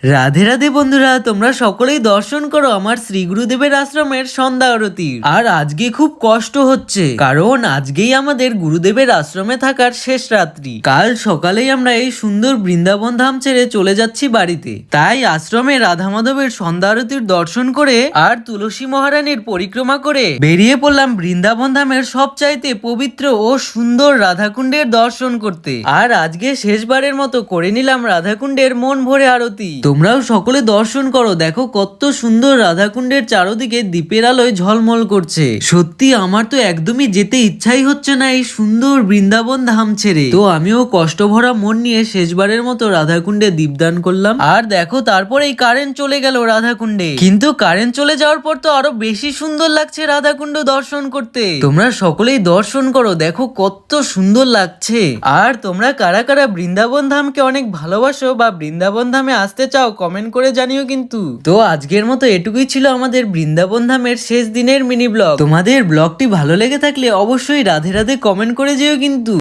রাধে রাধে বন্ধুরা, তোমরা সকলেই দর্শন করো আমার শ্রী গুরুদেবের আশ্রমের সন্ধ্যা আরতির। আর আজকে খুব কষ্ট হচ্ছে, কারণ আজকেই আমাদের গুরুদেবের আশ্রমে থাকার শেষ রাত্রি। কাল সকালেই আমরা এই সুন্দর বৃন্দাবন ধাম ছেড়ে চলে যাচ্ছি বাড়িতে। তাই আশ্রমে রাধা মাধবের সন্ধ্যা আরতির দর্শন করে আর তুলসী মহারানীর পরিক্রমা করে বেরিয়ে পড়লাম বৃন্দাবন ধামের সবচাইতে পবিত্র ও সুন্দর রাধাকুণ্ডের দর্শন করতে। আর আজকে শেষবারের মতো করে নিলাম রাধাকুণ্ডের মন ভরে আরতি। তোমরাও সকলে দর্শন করো, দেখো কত সুন্দর রাধাকুণ্ডের চারদিকে দীপের আলোয় ঝলমল করছে। সত্যি আমার তো একদমই যেতে ইচ্ছাই হচ্ছে না এই সুন্দর বৃন্দাবন ধাম ছেড়ে। তো আমিও কষ্ট ভরা মন নিয়ে শেষবারের মতো রাধাকুণ্ডে দীপদান করলাম। আর দেখো তারপর এই কারেন্ট চলে গেল রাধাকুণ্ডে, কিন্তু কারেন্ট চলে যাওয়ার পর তো আরো বেশি সুন্দর লাগছে রাধাকুণ্ড দর্শন করতে। তোমরা সকলেই দর্শন করো, দেখো কত সুন্দর লাগছে। আর তোমরা কারা কারা বৃন্দাবন ধামকে অনেক ভালোবাসো বা বৃন্দাবন ধামে আসতে চাও কমেন্ট করে জানিও কিন্তু। তো আজকের মতো এটুকুই ছিল আমাদের বৃন্দাবন ধামের শেষ দিনের মিনি ব্লগ। তোমাদের ব্লগটি ভালো লেগে থাকলে অবশ্যই রাধে রাধে কমেন্ট করে যেও কিন্তু।